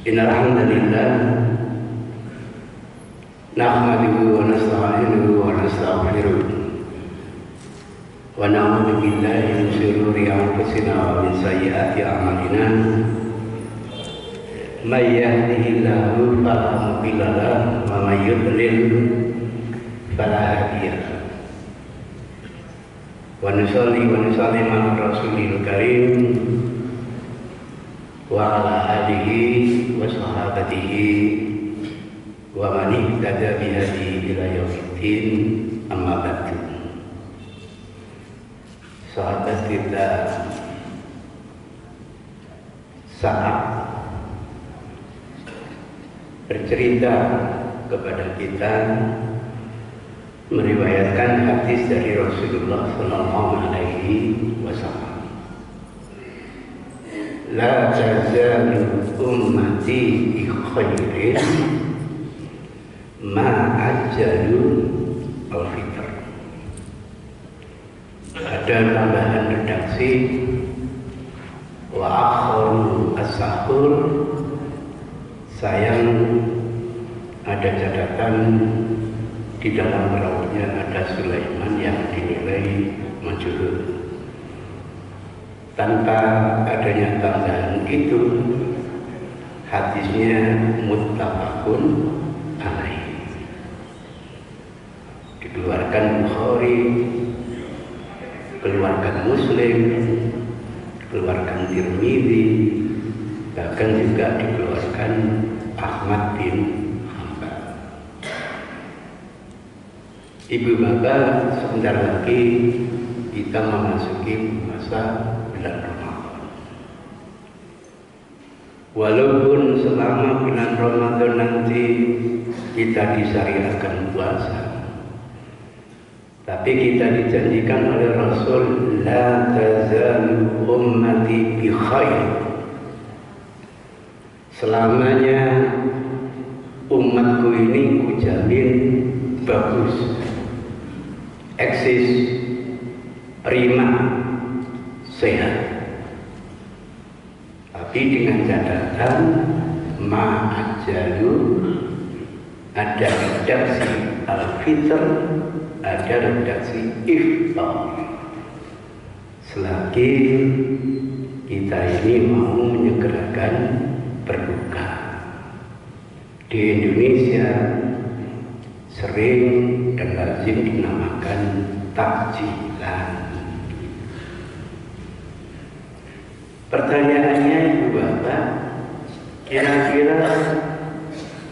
Innal hamdalillah nahmaduhu wa nasta'inuhu wa nastaghfiruh wa na'udzu billahi min shururi anfusina wa min sayyiati a'malina. May yahdihillahu fala mudilla lahu wa may yudlil fala hadiya lahu. Wa nusalli wa nusallim ala rasulil karim wa ala alihi wa sahabatihi wa man ihtada bihadihi ila yaumiddin, amma ba'du. Sahabat kita, saat bercerita kepada kita, meriwayatkan hadis dari Rasulullah sallallahu alaihi wasallam. La tazalu ummati bi khairin ma ajalu al-fitr. Ada tambahan redaksi wa akhiru as-sahur. Sayang ada catatan di dalam perawinya ada Sulaiman yang dinilai majhul. Tanpa adanya tambahan itu, hadisnya muttafaqun alaih. Dikeluarkan Bukhari, keluarkan Muslim, keluarkan Tirmidzi, bahkan juga dikeluarkan Ahmad bin Hanbal. Ibu bapak, sebentar lagi kita memasuki masa bulan Ramadan. Walaupun selama bulan Ramadan nanti kita disyariatkan puasa, tapi kita dijanjikan oleh Rasul, la tazalu ummati bi khair. Selamanya umatku ini kujamin bagus, eksis, prima, sehat. Tapi dengan catatan ma'ajalu, ada redaksi al-fitr, ada redaksi iftar. Selagi kita ini mau menyegerakan berbuka. Di Indonesia sering dan lazim dinamakan takjilan. Pertanyaannya Ibu Bapak, kira-kira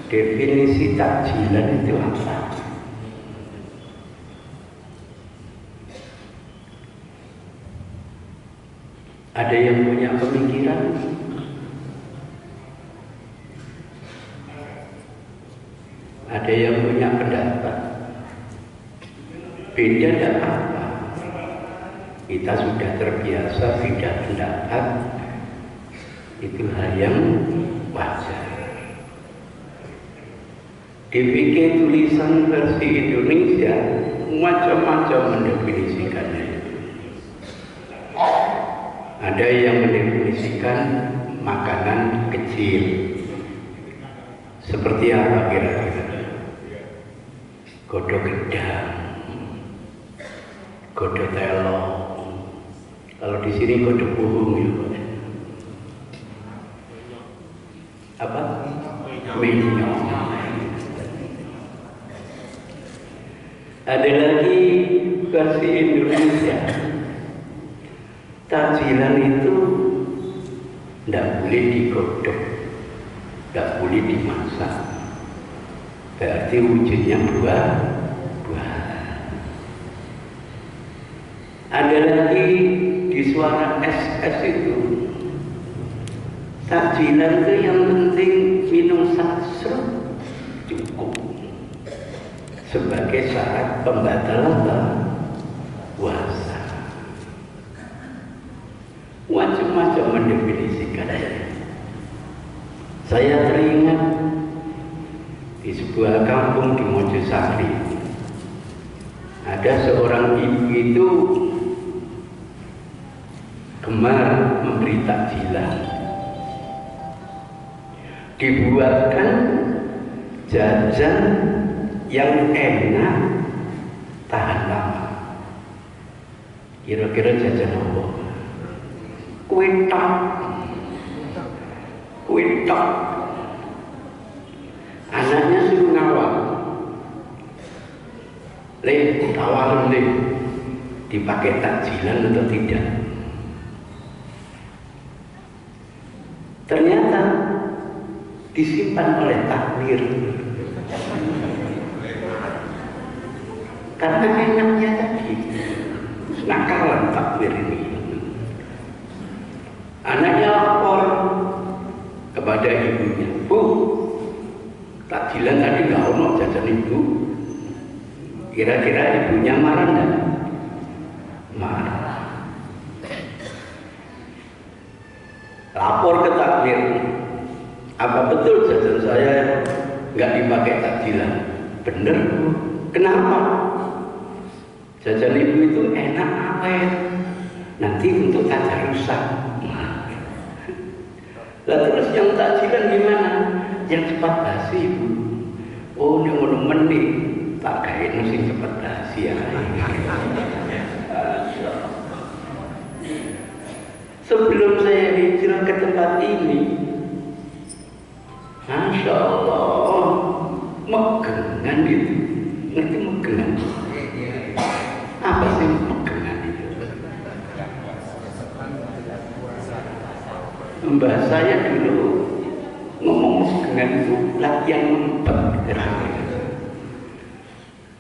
definisi takjilan itu apa? Ada yang punya pemikiran? Ada yang punya pendapat? Beda tidak apa-apa. Kita sudah terbiasa beda pendapat. Itu hal yang wajar. DPK tulisan versi Indonesia macam-macam mendefinisikannya. Ada yang mendefinisikan makanan kecil. Seperti apa kira-kira? Godho gedang, godho telo. Kalau di sini godho puhung ya. Apa? Minyak. Ada lagi versi Indonesia. Takjilan itu tidak boleh digodok, tidak boleh dimasak. Berarti wujudnya buah-buahan. Ada lagi di suara SS itu, takjilan itu yang penting minum satu cukup sebagai syarat pembatalan puasa. Macam-macam mendefinisikannya. Saya teringat di sebuah kampung di Mojosari, ada seorang ibu itu gemar memberi takjilan. dibuatkan jajan yang enak tahan lama. Kira-kira jajan apa? Kuitak. Anaknya suruh ngawal. Tawaran dipakai takjilan atau tidak? Ternyata disimpan oleh takmir. Karena enaknya tadi, nakalan takmir ini. Anaknya lapor kepada ibunya, "Bu, takjilan tadi nggak mau jajan ibu." Kira-kira ibunya marah nggak? Marah. Lapor ke takmir, "Apa betul jajan saya nggak dipakai takjilan?" "Bener, Bu." "Kenapa?" "Jajan ibu itu enak awet, nanti untuk tajarusan." Lah terus yang takjilan gimana? Yang cepat basi, Bu. "Oh, ini mau nih, tak kayaknya sih cepat basi ya." Sebelum saya hijrah ke tempat ini, Masya Allah, megengan itu. Ngerti megengan? Apa sih megengan itu? Mbah saya dulu ngomong megengan itu latihan mempet.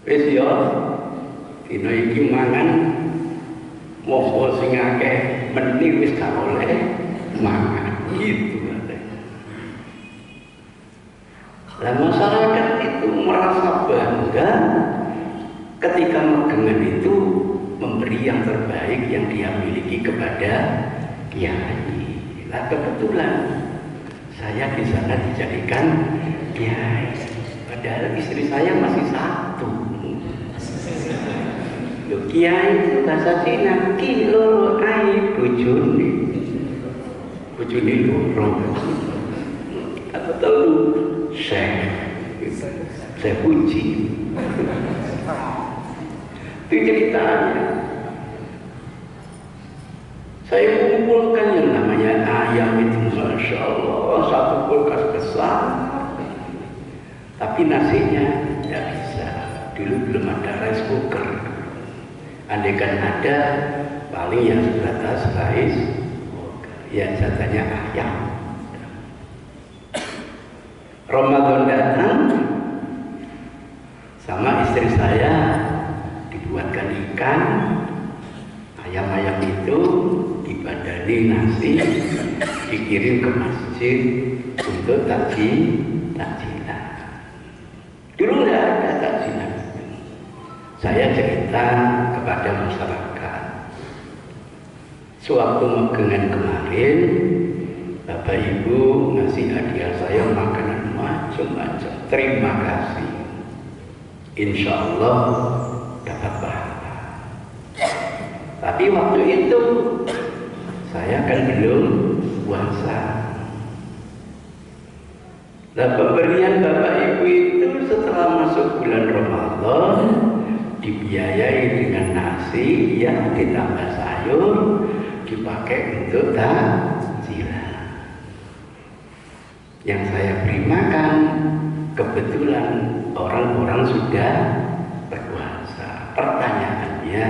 Wis ya, dina iki mangan monggo sing akeh meni wis gak oleh mangan gitu. Lah masyarakat itu merasa bangga ketika megengan itu memberi yang terbaik yang dia miliki kepada kiai. Lah kebetulan saya di sana dijadikan kiai, padahal istri saya masih satu. Kiai itu bahasa Cina, ki loro ai bojone. Bojone loro. Atau telu saya puji. Itu ceritanya. Saya mengumpulkan yang namanya ayam itu, Masya Allah, satu kulkas besar. Tapi nasinya tidak bisa. Dulu belum ada rice cooker. Andaikan ada, paling yang sebatas rice cooker. Yang jatahnya ayam. Ramadan datang, sama istri saya dibuatkan ikan, ayam-ayam itu dibadani nasi, dikirim ke masjid untuk takjilan. Dulu nggak ada takjilan. Saya cerita kepada masyarakat. Sewaktu megengan kemarin, Bapak Ibu ngasih hadiah saya makanan macam-macam. Terima kasih. Insya Allah dapat pahala. Tapi waktu itu saya kan belum puasa. Nah, pemberian Bapak Ibu itu setelah masuk bulan Ramadan dibiayai dengan nasi yang ditambah sayur, dipakai untuk takjilan. Yang saya beri makan kebetulan orang-orang sudah berpuasa. Pertanyaannya,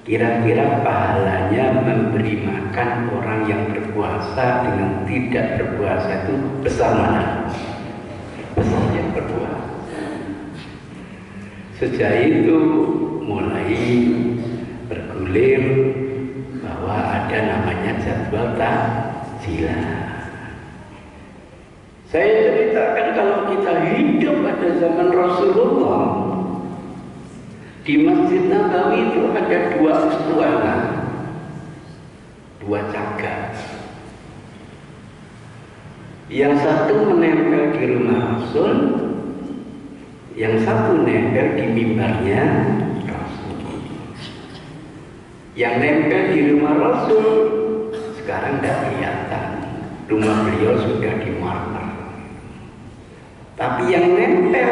kira-kira pahalanya memberi makan orang yang berpuasa dengan tidak berpuasa itu besar mana? Besar yang berpuasa. Sejak itu mulai bergulir bahwa ada namanya jadwal takjilan. Saya ceritakan kalau kita hidup pada zaman Rasulullah, di Masjid Nabawi itu ada dua ustuana, dua cagar. Yang satu menempel di rumah Rasul, yang satu nempel di mimbarnya Rasul. Yang nempel di rumah Rasul sekarang tidak kelihatan, rumah beliau sudah dimarmer. Tapi yang nempel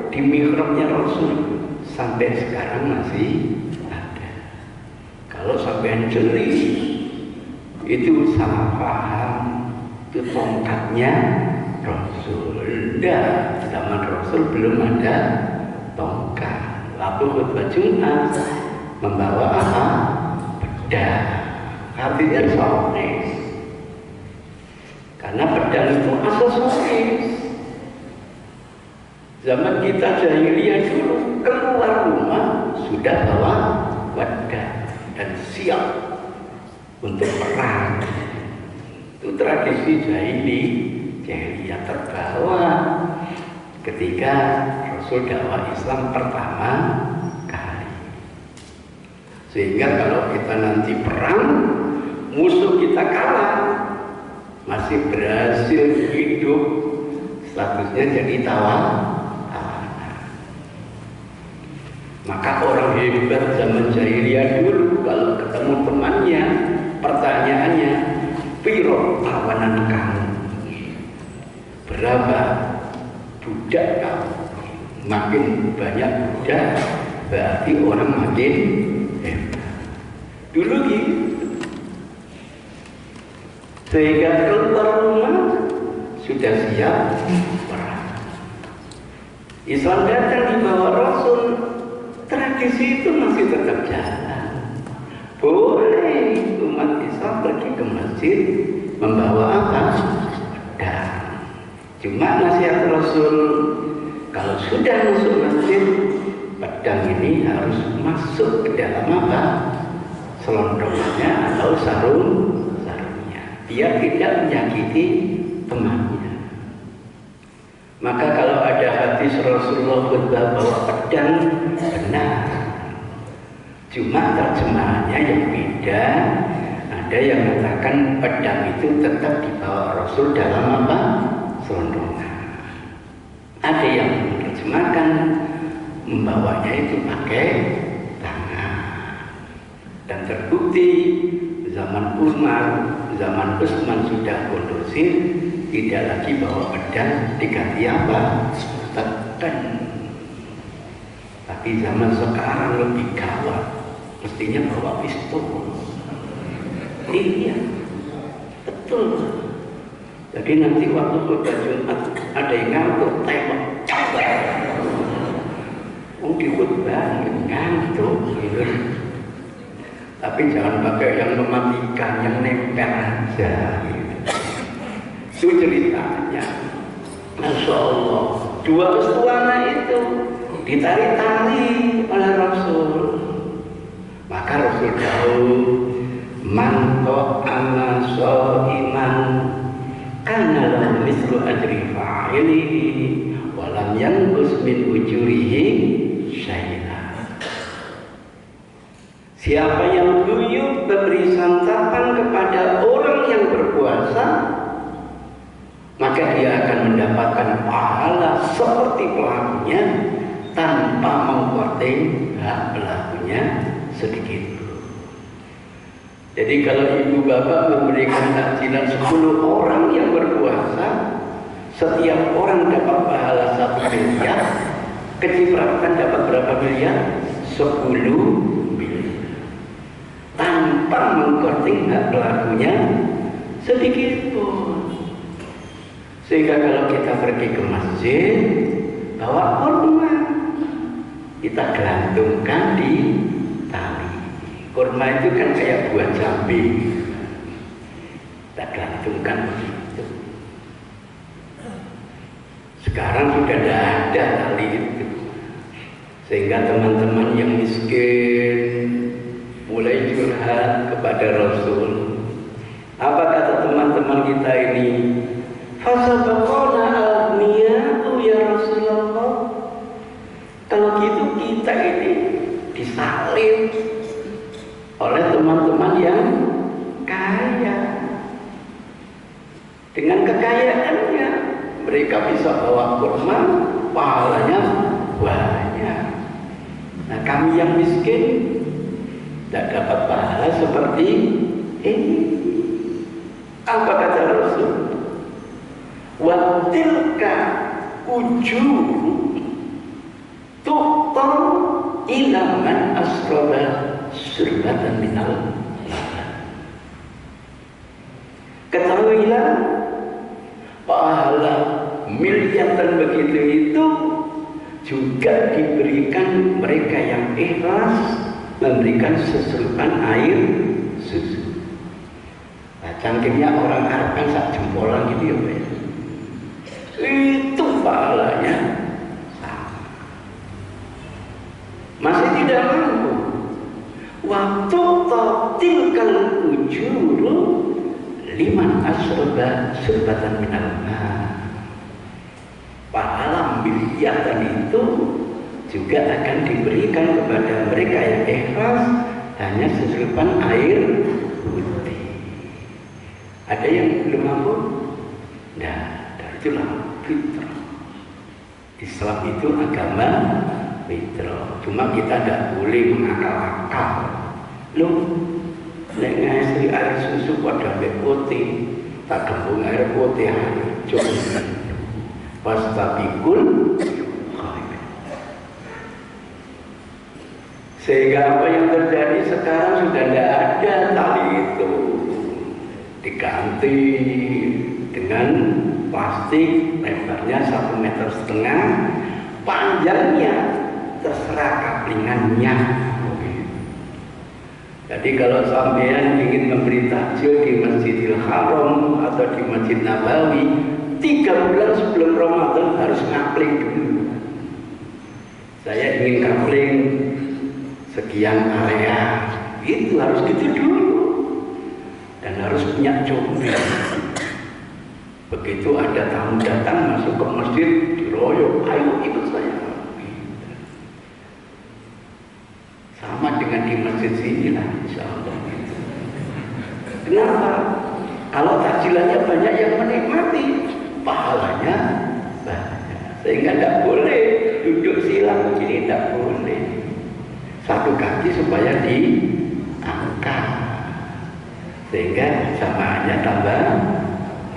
di mihrabnya Rasul sampai sekarang masih ada. Kalau sampai jeli itu salah paham, itu tongkatnya Rasul. Enggak, zaman Rasul belum ada tongkat. Waktu khutbah Jumat membawa apa? Pedang. Artinya aksesoris. Karena pedang itu aksesoris. Zaman kita jahiliyah dulu keluar rumah sudah bawa pedang dan siap untuk perang. Itu tradisi jahiliyah terbawa ketika Rasul dakwah Islam pertama kali. Sehingga kalau kita nanti perang, musuh kita kalah, masih berhasil hidup, statusnya jadi tawanan. Maka orang hebat zaman jahiliyah dulu kalau ketemu temannya, pertanyaannya, piro tawanan kamu? Berapa budak kamu? Makin banyak budak, berarti orang makin hebat. Dulu gitu. Sehingga keluar rumah sudah siap perang. Islam datang di bawah Rasul, tradisi itu masih tetap jalan. Boleh umat Islam pergi ke masjid membawa apa? Pedang. Cuma nasihat Rasul, kalau sudah masuk masjid, pedang ini harus masuk ke dalam apa? Selondongannya atau sarungnya, biar tidak menyakiti temannya. Maka kalau ada hadis Rasulullah khutbah bawa pedang, benar. Cuma terjemahannya yang beda. Ada yang mengatakan pedang itu tetap dibawa Rasul dalam apa? Selondongan. Ada yang menerjemahkan membawanya itu pakai tangan. Dan terbukti zaman Umar, zaman Utsman sudah kondusif, tidak lagi bawa pedang, diganti apa? Tekan. Tapi zaman sekarang lebih gawat, mestinya bawa pistol. Iya, betul. Jadi nanti waktu khutbah Jumat ada yang ngantuk, tembak. Di khutbah ngantuk gitu. Tapi jangan pakai yang mematikan, yang nempel aja gitu. Itu ceritanya. Masya Allah, dua ustuana itu ditarik-tarik oleh Rasul. Maka Rasul tahu, man qa'ama sha'iman kana lahu mislu ajri fa'ilihi wa lam yanqus min ujurihi syai'an. Siapa yang guyub memberi santapan kepada orang yang berpuasa, maka dia akan mendapatkan pahala seperti pelakunya tanpa mengkorting hak pelakunya sedikit. Jadi kalau ibu bapak memberikan takjilan 10 orang yang berpuasa, setiap orang dapat pahala 1 miliar, kecipratan dapat berapa miliar? 10 miliar. Tanpa mengkorting hak pelakunya sedikit pun. Sehingga kalau kita pergi ke masjid, bawa kurma, kita gelantungkan di tali. Kurma itu kan kayak buah jambi, kita gelantungkan begitu. Sekarang sudah tidak ada tali itu, sehingga teman-teman yang miskin mulai curhat kepada Rasul. Apa kata teman-teman kita ini? Fasabaqana al-niya'u ya Rasulullah. Kalau gitu kita ini disalib oleh teman-teman yang kaya. Dengan kekayaannya mereka bisa bawa kurma, pahalanya banyak. Nah kami yang miskin tidak dapat pahala seperti ini. Apa kata Rasul? Wa tilka ujur tuqtal ila man asraba surbatan minal laban. Ketahuilah pahala miliaran begitu itu juga diberikan mereka yang ikhlas memberikan seserupan air susu. Nah, cangkirnya orang Arab kan sak jempolan gitu ya, Pak. Itu pahalanya sama. Masih tidak mampu. Waktu tilkal ujuru liman asroba surbatan minal ma. Pahala miliaran itu juga akan diberikan kepada mereka yang ikhlas hanya seserupan air putih. Ada yang belum mampu? Nah, itulah fitrah. Islam itu agama fitrah. Cuma kita tidak boleh mengakal-akal. Loh, nek ngasih air susu pada putih, tak gembung air putih hancur. Fastabikul sehingga apa yang terjadi sekarang sudah tidak ada tali itu, diganti dengan plastik lebarnya 1,5 meter, panjangnya terserah kaplingannya. Jadi kalau sampean ingin memberi takjil di Masjidil Haram atau di Masjid Nabawi, 3 bulan sebelum Ramadan harus ngapling dulu. Saya ingin kapling sekian area, itu harus gitu dulu, dan harus punya comel. Begitu ada tamu datang masuk ke masjid, diroyok, ayo ikut saya. Sama dengan di masjid sini lah, insya Allah. Kenapa? Kalau takjilannya banyak yang menikmati, pahalanya banyak. Sehingga tidak boleh duduk silang begini, tidak boleh. Satu kaki supaya diangkat, sehingga samaannya tambah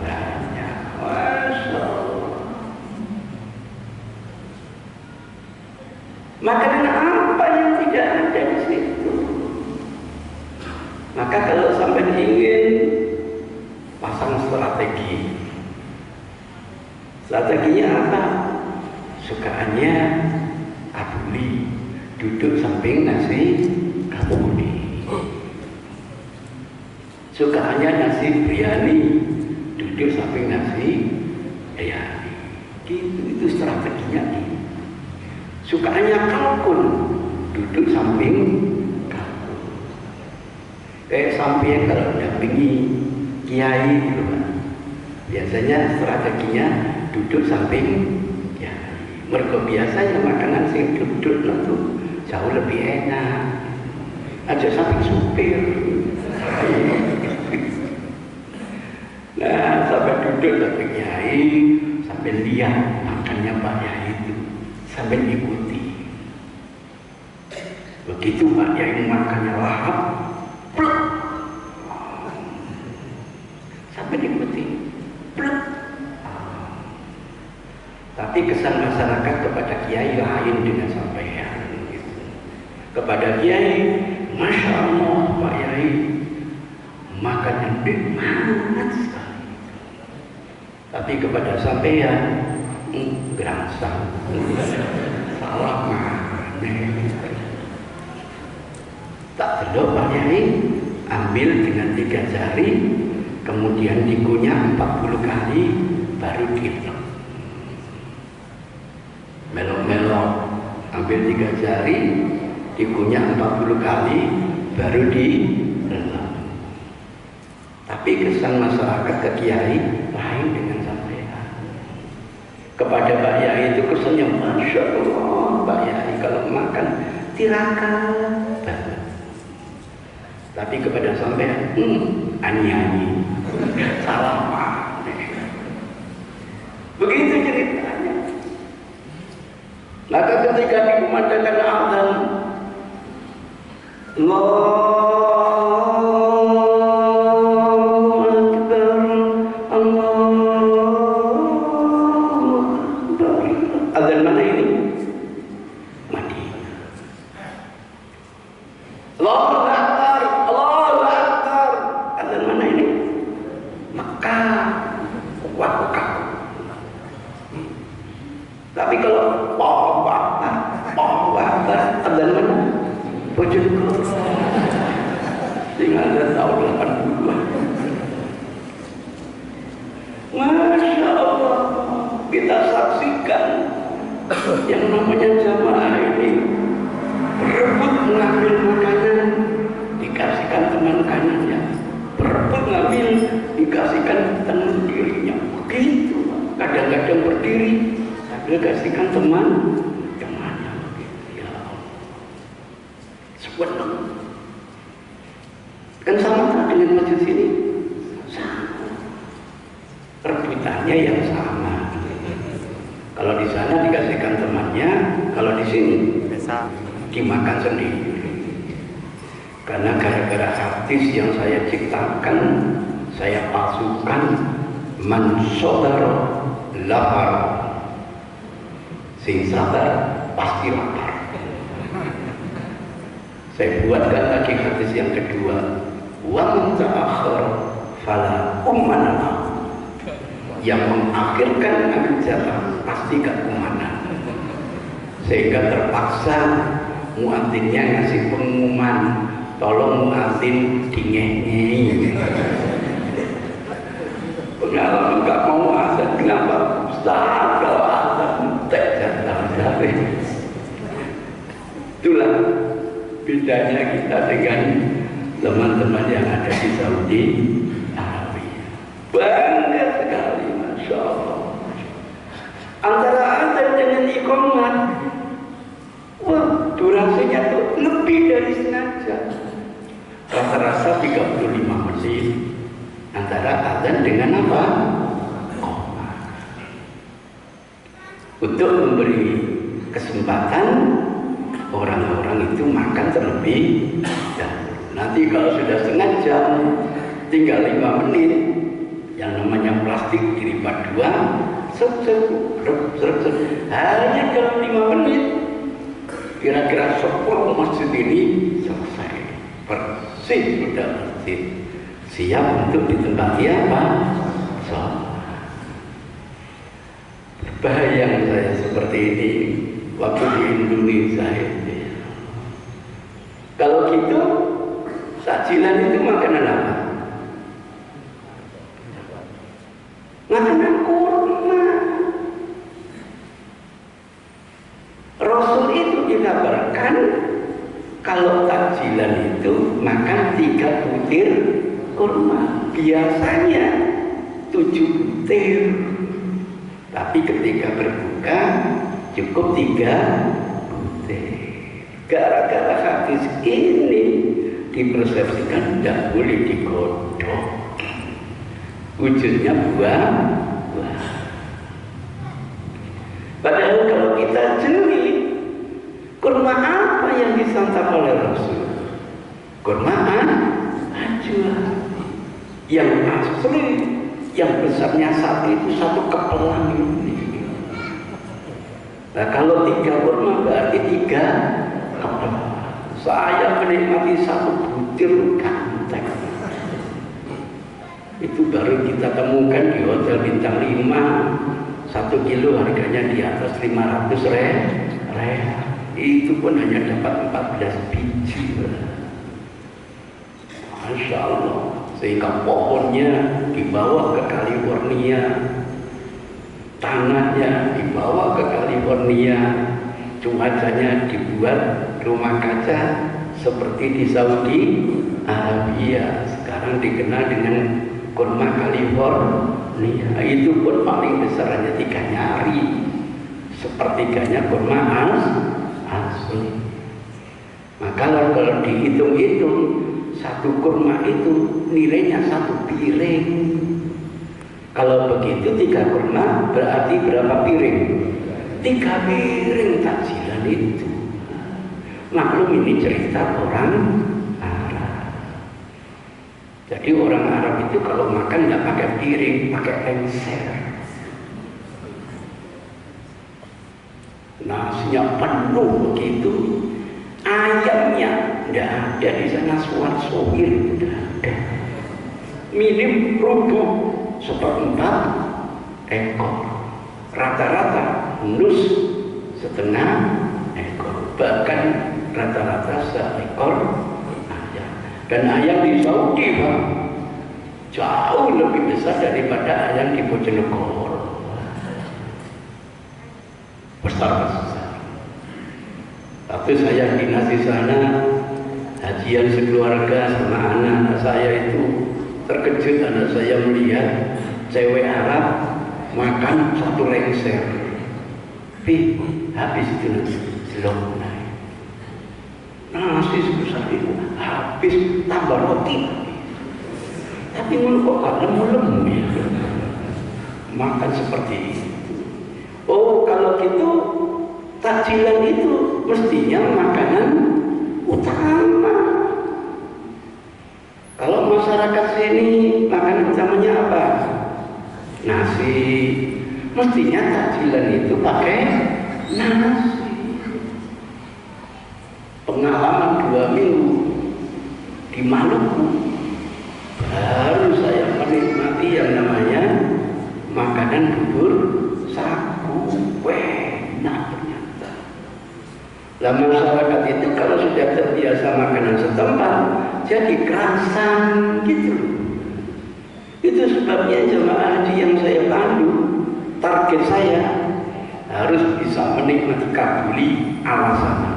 banyak. Masya Allah. Makanan apa yang tidak ada di situ? Maka kalau sampai ingin pasang strategi, strateginya apa? Sukaannya abuli, duduk samping nasi kabuli. Sukaannya nasi biryani, duduk samping nasi biryani. Gitu, itu strateginya ini. Sukaannya kalkun, duduk samping kalkun. Kayak sampean kalau dampingi kiai gitu kan, biasanya strateginya duduk samping kiai. Mereka biasanya makanan sing duduk itu jauh lebih enak. Aja samping supir. Nah, sampai duduk samping kiai, sampai lihat makannya Pak Yai itu, sampai ikuti. Begitu Pak Yai makannya lahap, plek, sampai ikuti, plek. Tapi kesan masyarakat kepada kiai lain dengan sampean. Gitu. Kepada kiai, Masya Allah Pak Yai, makannya nikmat sekali. Tapi kepada sampean, gerangsang, salah mana? Tak perlu Pak Yai, ambil dengan 3 jari, kemudian dikunyah 40 kali, baru dilek. Melok-melok, ambil 3 jari, dikunyah 40 kali, baru dilek. Tapi kesan masyarakat ke kiai lain dengan sampean. Kepada Pak Yai itu kesannya Masya Allah, Pak Yai kalau makan tirakat banget. Tapi kepada sampean, ani-ani, salah mana. Begitu ceritanya. Maka ketika dikumandangkan azan, Allahu Akbar, Allahu Akbar, Allahu Akbar. Azan mana ini? Mekah. Wah. Tapi kalau Allahu Akbar, azan mana? Bojonegoro. Tinggal ada tahun 82. Masya Allah, kita saksikan yang namanya jamaah ini berebut mengambil makanan, dikasihkan teman kanannya, berebut ngambil, dikasihkan teman kirinya. Begitu, kadang-kadang berdiri, sambil kasihkan temannya begitu. Ya Allah, sebenarnya kan sama dengan masjid sini, sama, rebutannya yang sama. Kalau di sana dikasihkan temannya, kalau di sini bisa dimakan sendiri. Karena gara-gara hadis yang saya ciptakan, saya palsukan, man sodar lapar, sing sabar pasti lapar. Saya buatkan lagi hadis yang kedua, wa man ta'akhkhar fala ummanah. Yang mengakhirkan ambil jatah pasti gak kemana. Sehingga terpaksa muadzinnya ngasih pengumuman, tolong muadzin dingengei. Pengalaman gak mau azan, kenapa? Ustaz kalau azan entek jatah. Itulah bedanya kita dengan teman-teman yang ada di Saudi Arabia. Bangga sekali, Masya Allah. Antara azan dengan iqamah, wah, durasinya tuh lebih dari setengah jam. Rata-rata 35 menit antara azan dengan apa? Iqamah. Untuk memberi kesempatan orang-orang itu makan terlebih dahulu. Nanti kalau sudah setengah jam, tinggal 5 menit, yang namanya plastik dilipat 2, hanya dalam 5 menit, kira-kira 10 masjid ini selesai, bersih sudah masjid, siap untuk ditempati apa? Sholat. Berbayang saya seperti ini waktu di Indonesia ini. Kalau gitu, sajilan itu makanan apa? Makanan kurma. Rasul itu dikabarkan kalau takjilan itu makan 3 butir kurma. Biasanya 7 butir. Tapi ketika berbuka cukup 3 butir. Gara-gara hadis ini dipersepsikan tidak boleh digodok. Wujudnya buah. Padahal kalau kita jeli, kurma apa yang disantap oleh Rasul? Kurma ajwa yang asli, yang besarnya satu itu 1 kepelang ini. Nah kalau 3 kurma berarti 3 kepelang. Saya menikmati 1 butir ganteng. Itu baru kita temukan di hotel bintang 5, 1 kilo harganya di atas 500 real. Itu pun hanya dapat 14 biji. Masya Allah. Sehingga pohonnya dibawa ke California, tanahnya dibawa ke California, cuacanya dibuat rumah kaca seperti di Saudi Arabia. Sekarang dikenal dengan kurma California. Itu pun paling besar hanya 3 nyari, sepertiganya kurma asli. Maka kalau dihitung-hitung 1 kurma itu nilainya 1 piring. Kalau begitu 3 kurma berarti berapa piring? 3 piring takjilan itu. Maklum ini cerita orang Arab. Jadi orang Arab itu kalau makan nggak pakai piring, pakai encer. Nasinya penuh begitu, ayamnya tidak ada di sana suar sohir, tidak ada. Minim rubuh seperempat ekor, rata-rata nus setengah ekor, bahkan rata-rata seekor ayam. Dan ayam di Saudi Pak, jauh lebih besar daripada ayam di Bojonegoro. Besar-besar. Tapi saya dinas di sana, hajian sekeluarga sama anak saya itu terkejut. Anak saya melihat cewek Arab makan satu lengser. Habis itu belum naik. Nasi sebesar itu habis, tambah roti. Tapi kok gak lemu-lemu ya, makan seperti itu. Oh, kalau gitu takjilan itu mestinya makanan utama. Kalau masyarakat sini makanan utamanya apa? Nasi. Mestinya takjilan itu pakai nasi. Pengalaman 2 minggu di Maluku, baru saya menikmati yang namanya makanan bubur sagu. Enak ternyata. Lah masyarakat itu kalau sudah terbiasa makanan setempat, jadi kerasan gitu. Itu sebabnya jemaah haji yang saya pandu, target saya harus bisa menikmati kabuli ala sana.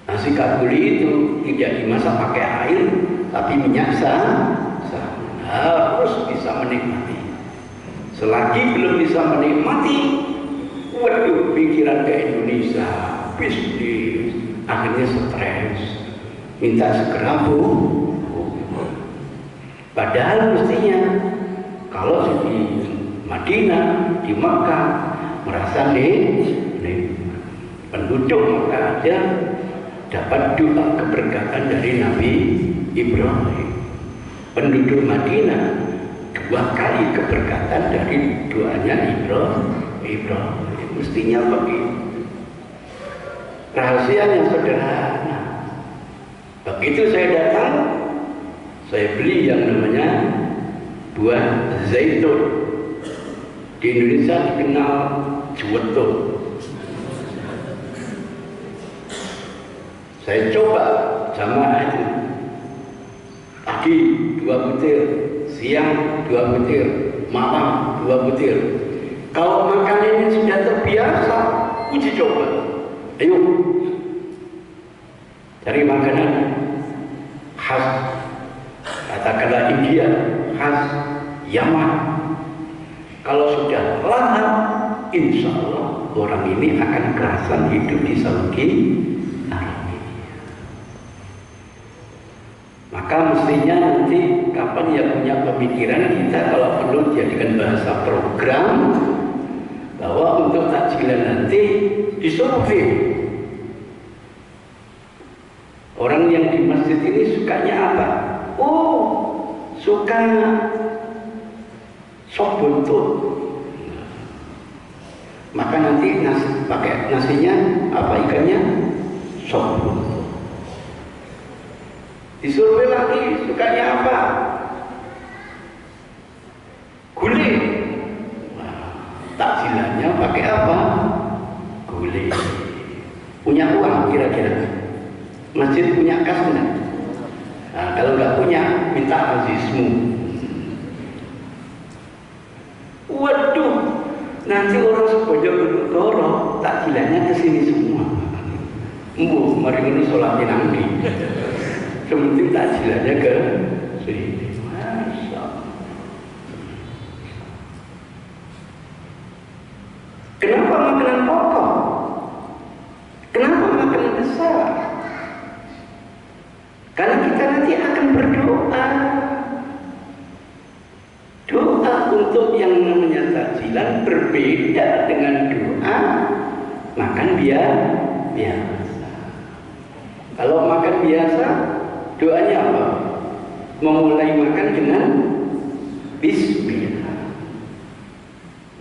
Nasi kabuli itu tidak dimasak pakai air, tapi minyak harus bisa menikmati. Selagi belum bisa menikmati, waduh, pikiran ke Indonesia, bisnis, akhirnya stres, minta segera padahal mestinya kalau di Madinah, di Makkah merasa penduduk Makkah aja dapat doa keberkatan dari Nabi Ibrahim. Penduduk Madinah 2 kali keberkatan dari doanya Ibrahim. Mestinya begitu. Rahasia yang sederhana. Begitu saya datang, saya beli yang namanya buah zaitun. Di Indonesia dikenal juwetung. Saya coba jamaah itu. Pagi 2 butir, siang 2 butir, malam 2 butir. Kalau makan ini sudah terbiasa, uji coba. Ayo, cari makanan khas, katakanlah India, khas Yaman. Kalau sudah lahap, insya Allah orang ini akan kerasan hidup di Saudi Arabia. Maka mestinya nanti kapan ya punya pemikiran kita kalau perlu jadikan bahasa program bahwa untuk takjilan nanti disurvei. Orang yang di masjid ini sukanya apa? Oh, suka sop buntut. Maka nanti pakai nasinya apa, ikannya? Sop buntut. Disurvei lagi, sukanya apa? Gulai. Takjilannya pakai apa? Gulai. Punya uang kira-kira? Masjid punya kas enggak? Nah, kalau nggak punya, minta azizmu. Waduh, nanti orang Bojonegoro takjilannya ke sini semua. Mari ini sholatin nanti. Sementing takjilannya ke sini. Masya Allah. Kenapa makanan pokok? Kenapa makanan besar? Karena kita nanti akan berdoa. Doa untuk yang namanya takjilan berbeda dengan doa makan biasa. Kalau makan biasa, doanya apa? Memulai makan dengan bismillah.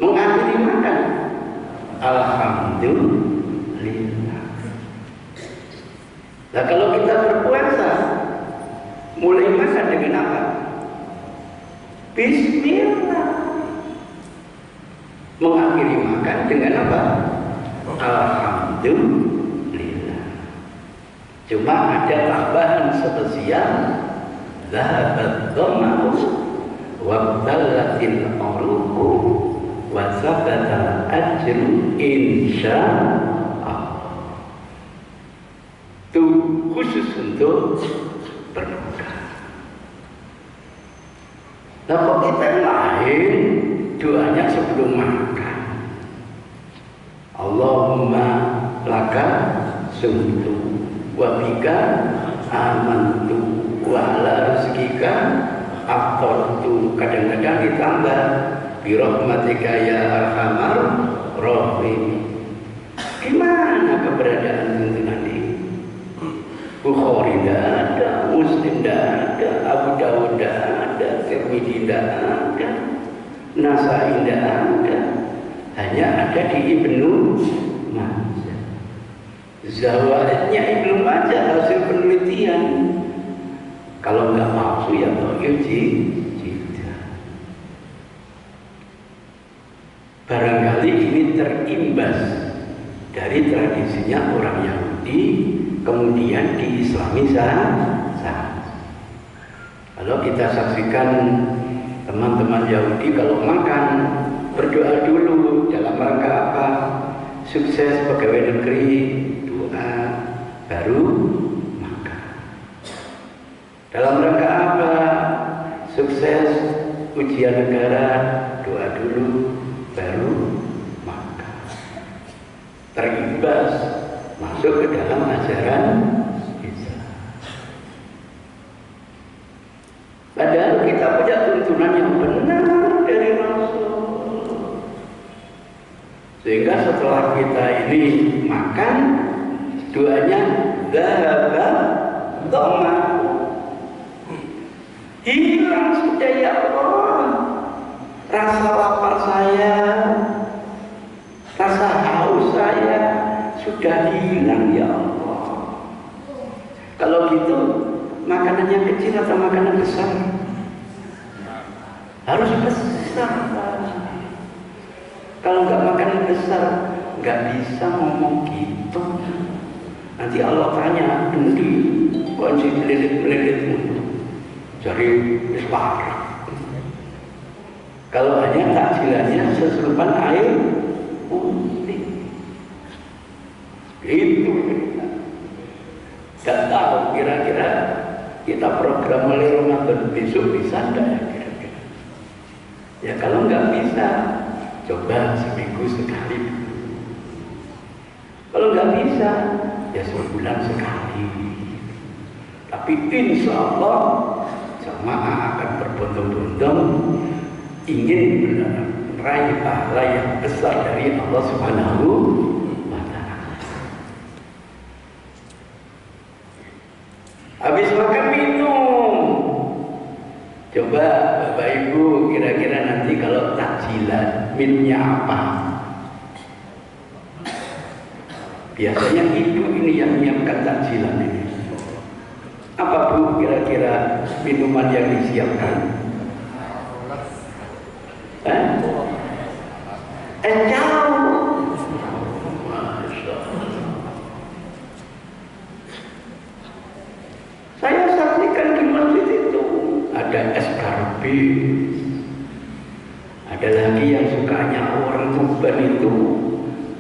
Mengakhiri makan alhamdulillah. Nah kalau kita berpuasa, mulai makan dengan apa? Bismillah. Mengakhiri makan dengan apa? Alhamdulillah. Cuma ada tambahan spesial, zahabat dhama'u wabtallatil uruqu wa sabata ajru insyaallah. Itu khusus untuk berbuka. Nah kok kita lain doanya sebelum makan? Allahumma laka sumtu wa bika amantu wa ala rizkika aftartu. Kadang-kadang ditambah birahmatika ya arhamar rahim. Gimana keberadaan tuntunan ini? Bukhari tidak ada, Muslim tidak ada, Abu Dawud tidak ada, Tirmidzi tidak ada, Nasai tidak ada, hanya ada di Ibnu Majah. Zawaidnya Ibnu Majah hasil penelitian. Kalau nggak palsu ya dhaif tidak. Barangkali ini terimbas dari tradisinya orang Yahudi, kemudian diislami saja. Kalau kita saksikan teman-teman Yahudi kalau makan berdoa dulu dalam rangka apa? Sukses pegawai negeri, doa baru makan. Dalam rangka apa? Sukses ujian negara, doa dulu baru makan. Terimbas masuk ke dalam ajaran Islam. Padahal kita punya tuntunan yang benar dari Rasul. Sehingga setelah kita ini makan, doanya dhahaba dhama'u. Hilang sudah ya Allah rasa lapar saya, rasa haus saya sudah hilang ya Allah. Kalau gitu makanan yang kecil atau makanan besar? Harus besar. Kalau nggak makanan besar nggak bisa ngomong gitu. Nanti Allah tanya, nanti kunci melilit-melilitmu cari isparak. Kalau hanya takjilannya seserupan air putih. Itu tidak tahu kira-kira kita program mulai Ramadan besok bisa enggak ya kira-kira? Ya kalau nggak bisa, coba seminggu sekali. Kalau nggak bisa, ya sebulan sekali. Tapi insya Allah jamaah akan berbondong-bondong ingin meraih pahala yang besar dari Allah Subhanahu wa Ta'ala. Habis makan minum. Coba Bapak Ibu kira-kira nanti kalau takjilan minumnya apa? Biasanya ibu ini yang menyiapkan takjilan ini. Apa Bu kira-kira minuman yang disiapkan? Jauh. Saya saksikan di masjid itu ada es karbit, ada lagi yang sukanya orang Tuban itu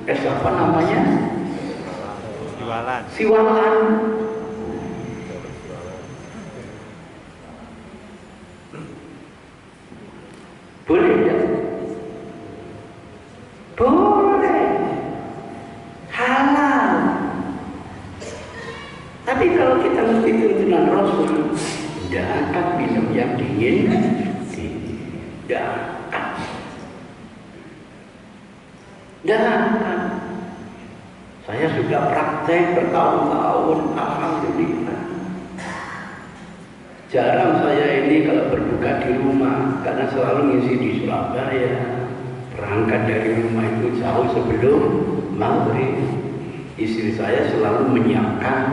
es apa namanya? Siwalan. Boleh ya? Boleh. Halal. Tapi kalau kita mesti tuntunan Rasul, tidak akan minum yang dingin. Tidak akan. Saya sudah praktek bertahun-tahun, alhamdulillah. Jarang saya ini kalau berbuka di rumah, karena selalu ngisi di Surabaya. Berangkat dari rumah itu jauh sebelum maghrib. Istri saya selalu menyiapkan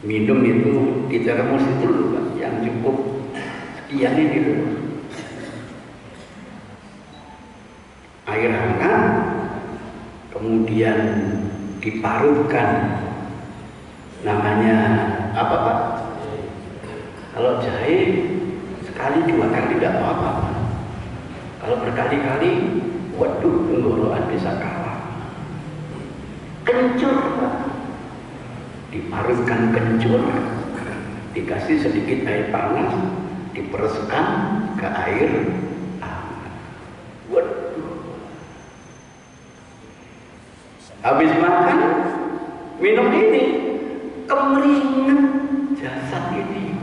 minum itu di termos itu loh, Pak, yang cukup sekian ini loh. Air hangat kemudian diparutkan, namanya apa Pak? Kalau jahe sekali dua kali tidak apa-apa. Kalau berkali-kali, waduh, tenggorokan bisa kalah. Kencur Pak, diparutkan kencur, dikasih sedikit air panas, dipereskan ke air hangat. Waduh. Habis makan, minum ini, kemeringat jasad ini.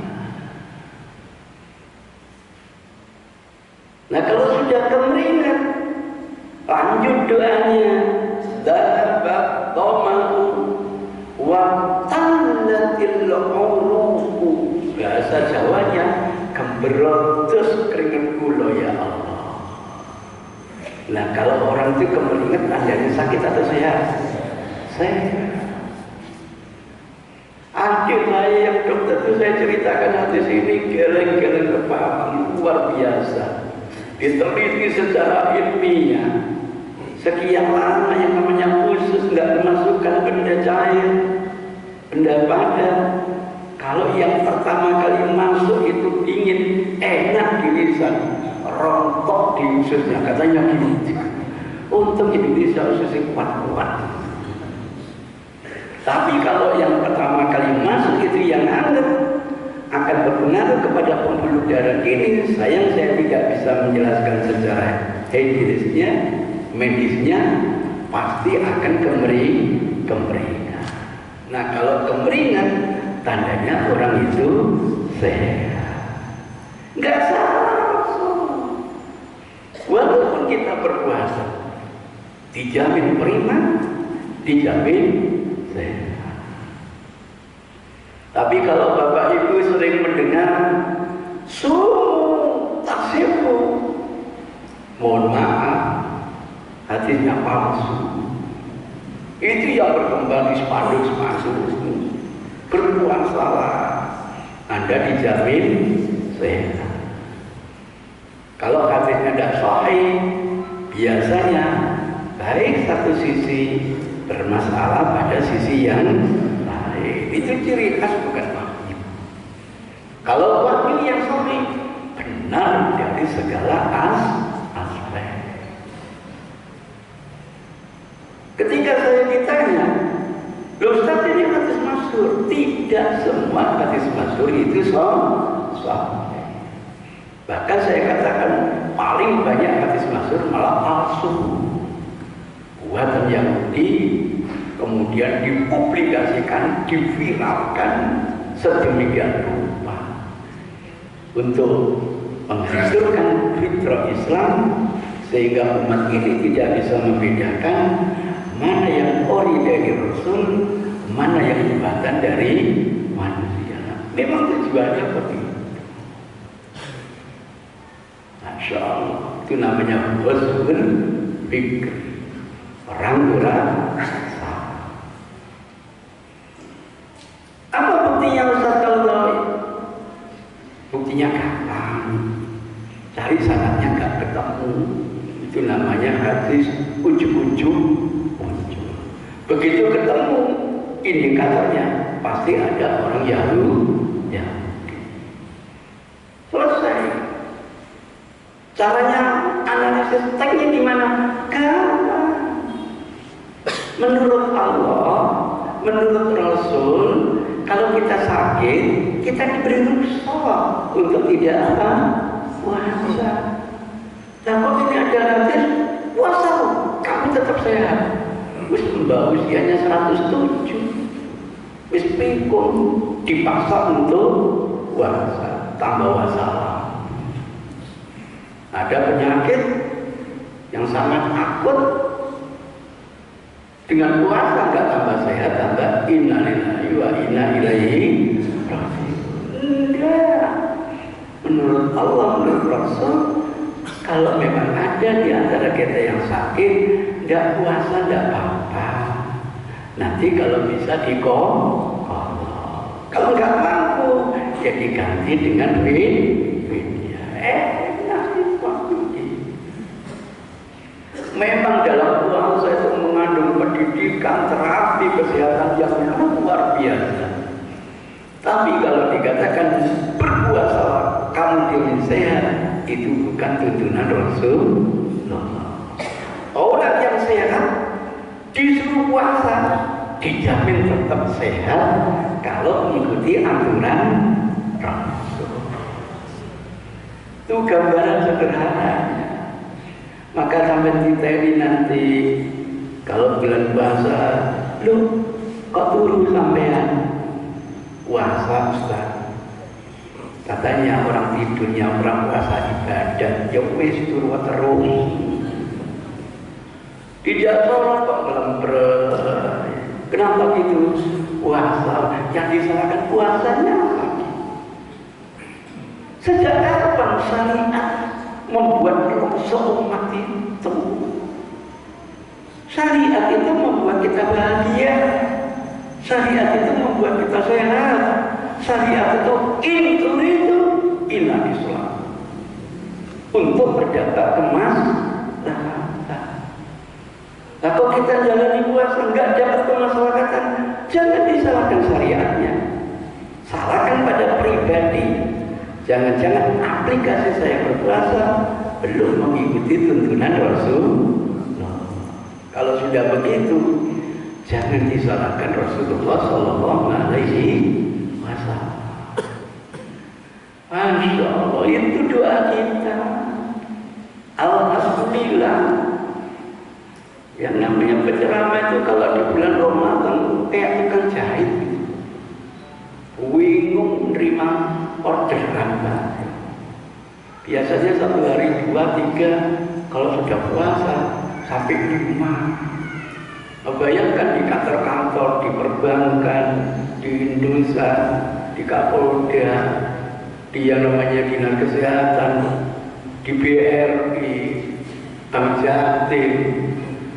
Nah kalau sudah kemeringat, lanjut doanya. Dhahabat dhama'u wa tallatil uruqu. Bahasa Jawanya, kemberotos keringat kula ya Allah. Nah kalau orang itu kemeringat, tandanya sakit atau sehat? Sehat. Adik saya yang dokter itu saya ceritakan hadis ini, geleng-geleng kepala, luar biasa. Diteliti secara ilmiah. Sekian lama yang namanya usus nggak memasukkan benda cair, benda padat. Kalau yang pertama kali masuk itu dingin, enak di lisan, rontok di ususnya, katanya gitu. Untuk Indonesia ususnya kuat-kuat. Tapi kalau yang pertama kali masuk itu yang hangat, akan berpengaruh kepada pembuluh darah ini. Sayang saya tidak bisa menjelaskan secara higienisnya, medisnya, pasti akan kemeringan. Nah kalau kemeringan, tandanya orang itu sehat. Nggak salah. Walaupun kita berpuasa, dijamin prima, dijamin sehat. Tapi kalau Bapak Ibu sering mendengar tasifu, mohon maaf, hadisnya palsu. Itu yang berkembang di spanduk-spanduk, berbuat salah. Anda dijamin sehat. Kalau hadisnya tidak sahih, biasanya baik satu sisi, bermasalah pada sisi yang itu ciri khas bukan wahyu. Kalau wahyu yang sahih, benar dari segala aspek. Ketika saya ditanya, loh Ustaz ini hadis masyhur, tidak semua hadis masyhur itu sahih. Bahkan saya katakan paling banyak hadis masyhur malah palsu, buatan Yahudi, kemudian dipublikasikan, diviralkan sedemikian rupa untuk menghancurkan fitrah Islam, sehingga umat ini tidak bisa membedakan mana yang ori dari Rasul, mana yang buatan dari manusia. Memang tujuannya begitu. Masya Allah, itu namanya husnul fikr, orang-orang. Apa buktinya Ustaz kalau buktinya kapan? Cari sanadnya nggak ketemu. Itu namanya hadis ujung-ujung muncul. Begitu ketemu indikatornya, pasti ada orang Yahudi. Selesai. Caranya analisis teksnya di mana? Gampang. Menurut Allah, menurut Rasul, kalau kita sakit, kita diberi rukhsah untuk tidak puasa. Nah, kalau ini ada hadis puasa, kamu tetap sehat. Wis mbak usianya 107, wis pikun, dipaksa untuk puasa, tambah masalah. Ada penyakit yang sangat akut, dengan puasa nggak tambah sehat, tambah innalillahi wa inna ilaihi raji'un. Enggak. Menurut Allah, menurut Rasul, kalau memang ada di antara kita yang sakit, nggak puasa nggak apa-apa. Nanti kalau bisa diqadha. Kalau nggak mampu, ya diganti dengan media. Memang dalam puasa itu mengandung pendidikan, terapi, kesehatan yang luar biasa. Tapi kalau dikatakan berpuasa kamu ingin sehat, itu bukan tuntunan Rasulullah. Orang yang sehat disuruh puasa, dijamin tetap sehat kalau mengikuti aturan Rasul. Itu gambaran sederhana. Maka sampai kita ini nanti kalau bulan puasa, lu kok turu sampean puasa Ustaz? Katanya orang tidurnya orang puasa ibadah, ya wis turu terus. Tidak sholat kok ngelembrek. Kenapa gitu? Puasa yang disalahkan puasanya. Sejak kapan syariat membuat umat itu? Syariat itu membuat kita bahagia. Syariat itu membuat kita sehat. Syariat itu inna Islam untuk mendapat kemaslahatan. Nah, kalau kita jalani puasa enggak dapat kemaslahatan, jangan disalahkan syariatnya. Salahkan pada pribadi. Jangan-jangan aplikasi saya berpuasa belum mengikuti tuntunan Rasulullah. Kalau sudah begitu, jangan disalahkan Rasulullah Sallallahu Alaihi Wasallam. Masya Allah, itu doa kita. Alhamdulillah. Yang namanya penceramah itu kalau di bulan Ramadan kayak tukang jahit, bingung menerima orderan. Biasanya 1 hari 2, 3, kalau sudah puasa sampai 5. Bayangkan di kantor-kantor, di perbankan, di Indonesia, di Kapolda, di yang namanya Dinas Kesehatan, di BRI, Bank Jatim.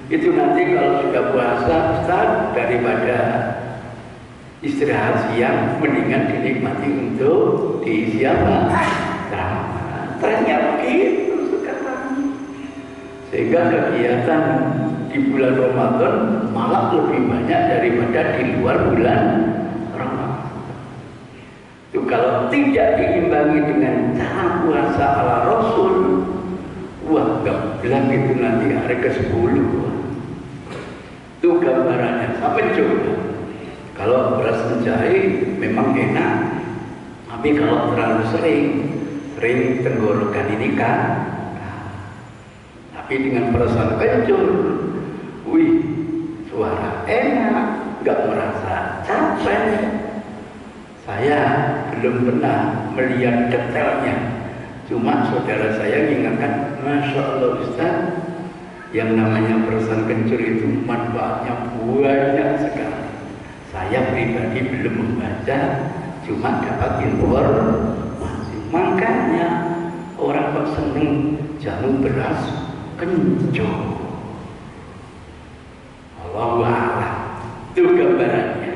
Itu nanti kalau sudah puasa, Ustaz, daripada istirahat siang, mendingan dinikmati untuk diisi apa? Ternyata begitu sekarang. Sehingga kegiatan di bulan Ramadan malah lebih banyak daripada di luar bulan Ramadan. Itu kalau tidak diimbangi dengan cara puasa ala Rasul, wah, gak bilang itu nanti hari ke-10. Itu gambarannya. Sampai coba. Kalau beras menjahit memang enak, tapi kalau terlalu sering tenggorokan ini kan. Tapi dengan perasaan kencur, wih, suara enak, gak merasa capek. Saya belum pernah melihat detailnya. Cuma saudara saya mengingatkan, Masya Allah Ustaz, yang namanya perasaan kencur itu manfaatnya banyak sekali. Saya pribadi belum membaca, cuma dapat informasi. Makanya orang kok seneng jamu beras kencur. Allahu a'lam. Itu gambarannya.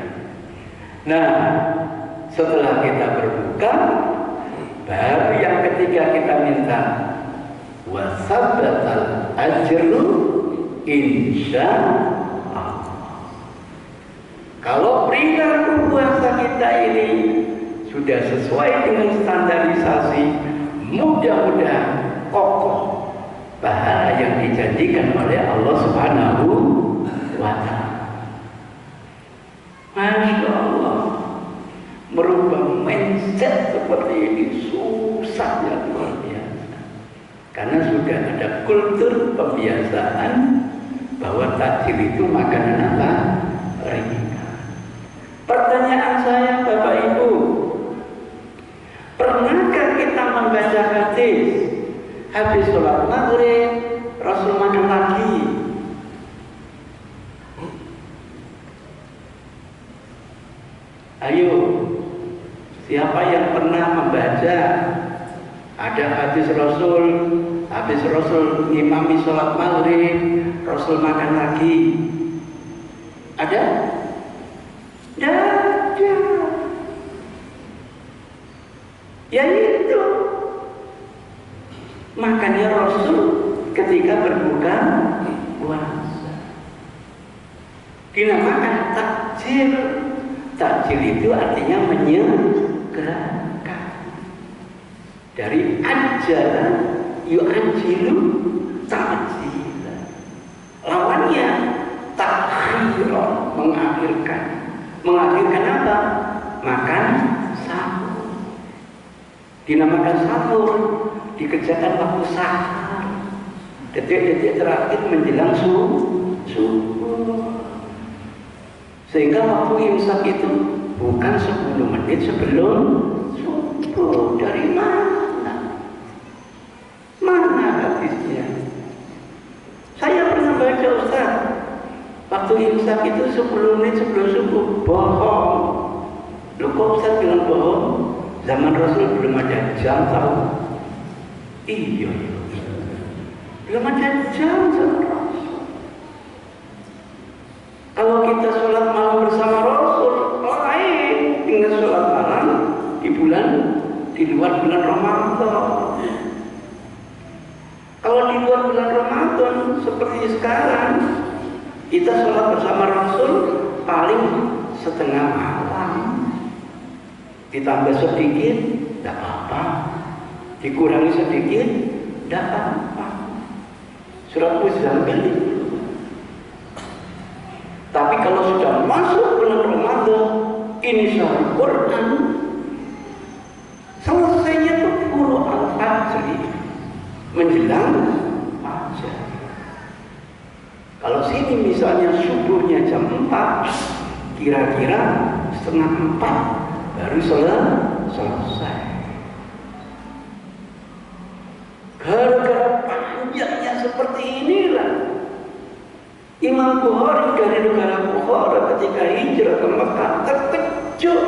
Nah, setelah kita berbuka, baru yang ketiga kita minta wasabatal ajru insyaallah. Kalau perilaku puasa kita ini sudah sesuai dengan standarisasi, mudah-mudahan kokoh pahala yang dijanjikan oleh Allah Subhanahu wa Ta'ala. Masya Allah, merubah mindset seperti ini susahnya luar biasa. Karena sudah ada kultur pembiasaan bahwa takjil itu makanan apa? Ringan. Pertanyaan saya Bapak Ibu, pernahkah kita membaca hadis habis sholat maghrib Rasul makan lagi? Ayo, siapa yang pernah membaca ada hadis Rasul habis Rasul ngimami sholat maghrib Rasul makan lagi? Ada? Ada. Ya itu. Makanya Rasul ketika berbuka puasa dinamakan takjil. Takjil itu artinya menyegerakan. Dari ajala yu'ajilu ta'jila. Lawannya takhiron, mengakhirkan. Mengakhirkan apa? Makan sahur. Dinamakan sahur, dikerjakan waktu sahur. Detik-detik terakhir menjelang subuh. Sehingga waktu imsak itu bukan 10 menit sebelum subuh. Dari mana? Mana hadisnya? Saya pernah baca, Ustaz, waktu imsak itu 10 menit sebelum subuh. Bohong. Lu kok Ustaz bilang bohong? Zaman Rasul belum ada jam tahu? Iya. Belum ada jam sama Rasul. Kalau kita sholat malam bersama Rasul, lain. Tinggal sholat malam di luar bulan Ramadan. Kalau di luar bulan Ramadan seperti sekarang, kita sholat bersama Rasul paling setengah malam. Ditambah sedikit, tidak apa-apa. Dikurangi sedikit, tidak apa-apa. Surat Muzammil. Tapi kalau sudah masuk bulan Ramadan, ini syahr Quran, selesainya itu puluh al-fajr, menjelang fajar. Kalau sini misalnya subuhnya jam 4, kira-kira setengah 4 baru selesai. Gara-gara panjangnya seperti inilah Imam Bukhari dari negara Bukhara ketika hijrah ke Mekah terkejut.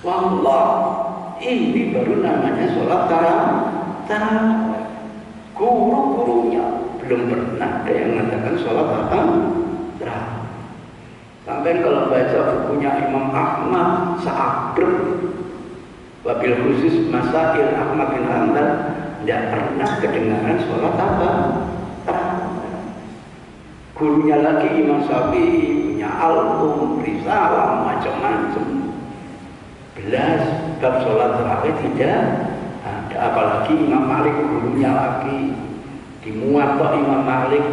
Wallah, ini baru namanya sholat tarawih. Guru-gurunya belum pernah ada yang mengatakan sholat tarawih. Sampai kalau baca bukunya Imam Ahmad Sa'abr, wabil khusus Masail Ahmad bin Hanbal, tidak pernah kedengaran sholat tarawih. Gurunya lagi Imam Syafi'i punya album, risalah, macam-macam. Belas bab sholat tarawih tidak ada. Apalagi Imam Malik gurunya lagi di Muwatta Imam Malik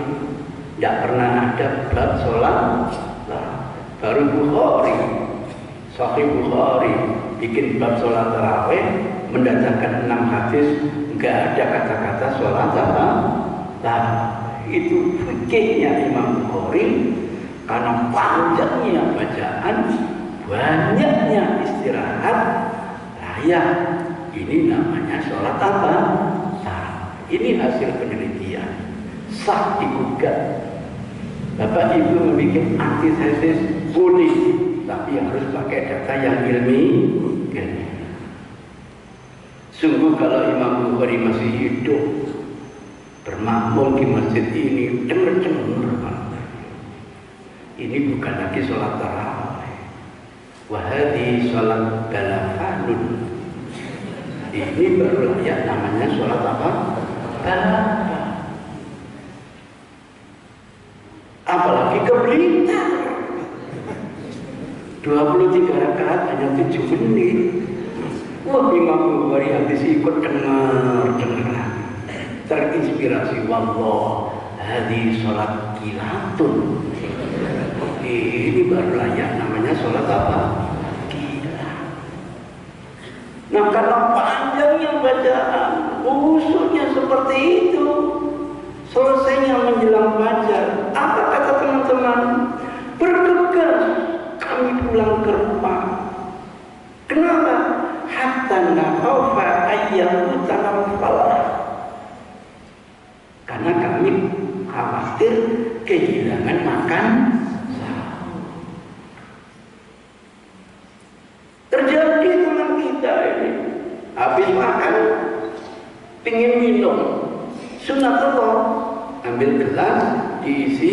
tidak pernah ada bab sholat. Baru Bukhari, Sahih Bukhari bikin bab sholat tarawih, mendatangkan 6 hadis, nggak ada kata-kata sholat tarawih. Itu fikihnya Imam Bukhari, karena panjangnya bacaan, banyaknya istirahat, layak. Ini namanya sholat apa? Ini hasil penelitian, sah digugat. Bapak Ibu membuat antitesis boleh, tapi harus pakai data yang ilmiah. Sungguh kalau Imam Bukhari masih hidup, bermakmum di masjid ini, dengar-dengar, ini bukan lagi sholat tarawih. Wahadi sholat balafanun. Ini baru layak namanya sholat apa? Balafan. Apalagi ke Blitar, 23 rakaat hanya 7 menit. Wah, Imam Bukhari habis ikut dengar. Terinspirasi, wallah, hadis sholat kilatun. Ini baru layak namanya sholat apa? Kilat. Nah, karena panjangnya bacaan, usulnya seperti itu, selesainya menjelang fajar. Apa kata teman-teman? Bergegas kami pulang ke rumah. Kenapa? Hatta nakhafa ayyamu tanawwala. Karena kami khawatir kehilangan makan sahur. Terjadi teman kita ini, habis makan pingin minum, sunatullah, ambil gelas diisi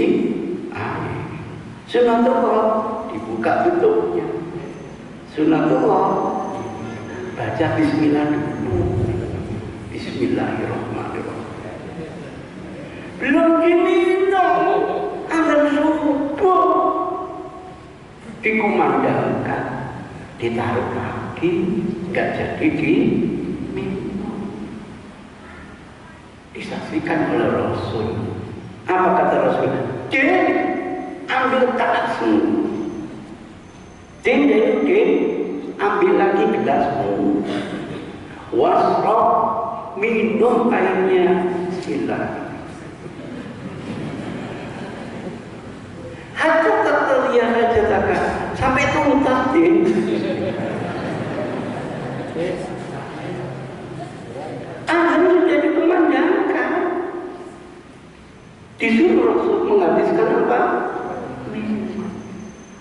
air. Sunatullah, dibuka tutupnya. Sunatullah, baca bismillah dulu. Bismillahirrahmanirrahim. Belum diminum, azan subuh dikumandangkan, ditaruh kaki, nggak jadi diminum. Disaksikan oleh Rasul. Apa kata Rasul? Din, ambil tasmu. Din, ambil lagi gelasmu. Wasrob, minum airnya. Bismillah. Hajat terlihat hajataka sampai tuntas, Din. Harus jadi pemandangan. Disuruh Rasul menghabiskan apa?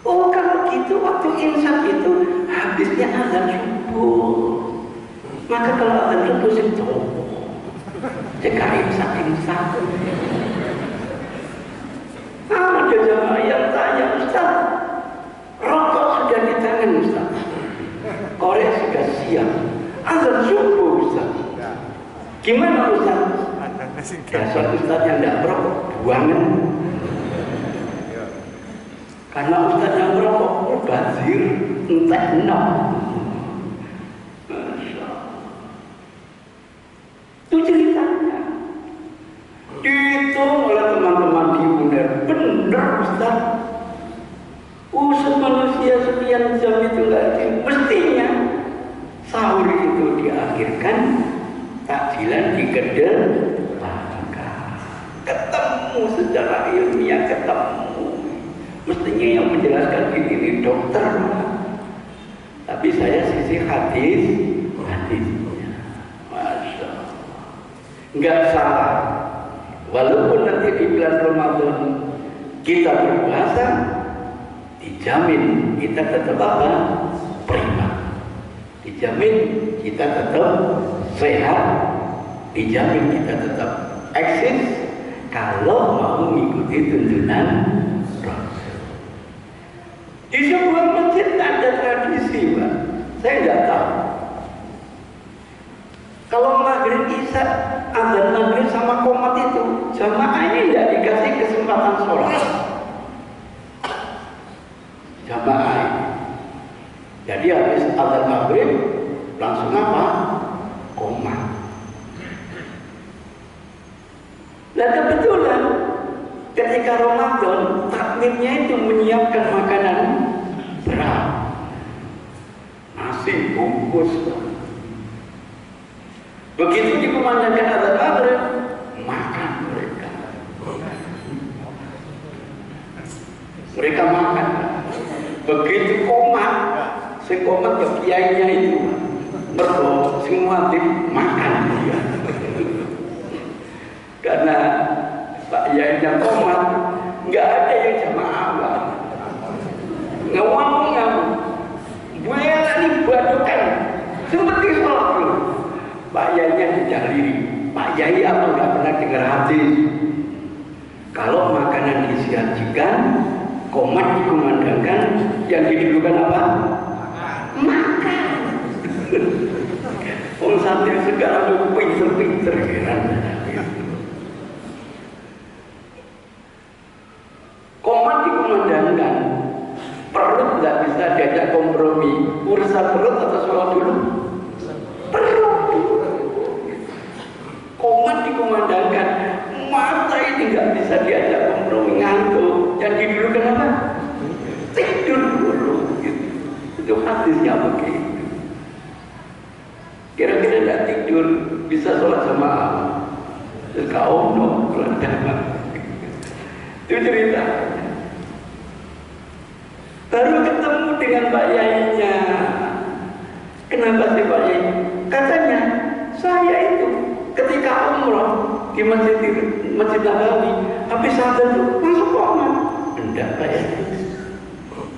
Oh, kalau gitu waktu insaf itu habisnya azan subuh. Maka kalau azan subuh itu jika insaf. Ada jamaah yang tanya, Ustaz, rokok sudah di tangan Ustaz, korek sudah siap, azan subuh Ustaz. Gimana Ustaz? Dasar Ustaz yang tidak merokok, buangan. Karena Ustaz yang merokok, mubazir, entah enam. Masya Allah. Itu ceritanya. Dihitung oleh teman-teman di UNER. Benar Ustaz. Usaha manusia sekian jam itu nggak ada. Mestinya sahur itu diakhirkan, takjilan dikedepankan. Ketemu secara ilmiah, ketemu. Mestinya yang menjelaskan ini dokter. Tapi saya sisi hadisnya. Masya Allah. Nggak salah. Walaupun nanti di bulan Ramadan kita berpuasa, dijamin kita tetap apa? Prima. Dijamin kita tetap sehat. Dijamin kita tetap eksis kalau mau mengikuti tuntunan Rasul. Di sebuah masjid ada tradisi, Pak. Saya nggak tahu. Kalau maghrib isya, azan maghrib sama qomat itu, jamaah ini tidak dikasih kesempatan sholat. Jamaah ini. Jadi habis azan maghrib langsung apa? Qomat. Nah kebetulan ketika Ramadan takmirnya itu menyiapkan makanan berat, nasi bungkus. Begitu dikumandangkan azan maghrib, makan mereka. Mereka makan. Begitu komat, si komat ke kiainya itu berdoa, semua makan dia. Karena Pak Yainya komat, nggak ada yang jamaah. Ngomong-ngomong, buaya ini badukan, seperti sholat dulu. Pak Yainya dijaliri, Pak Yai apa nggak pernah dengar hadis? Kalau makanan disajikan, komat dikumandangkan, yang didulukan apa? Makan. Orang santri sekarang itu pinter-pinter kan. Komat dikumandangkan, perut nggak bisa diajak kompromi. Urusan perut atau sholat dulu? Perut. Komat dikumandangkan, mata ini nggak bisa diajak kompromi, ngantuk. Yang didulukan apa? Tidur dulu. Itu hadisnya begitu. Kira-kira tidak tidur bisa sholat sama Allah. Kau no, itu cerita. Baru ketemu dengan Pak Yainya. Kenapa sih Pak Yai? Katanya saya itu ketika umroh di Masjid Nabawi, habis azan itu masuk komat. Enggak Pak Yai.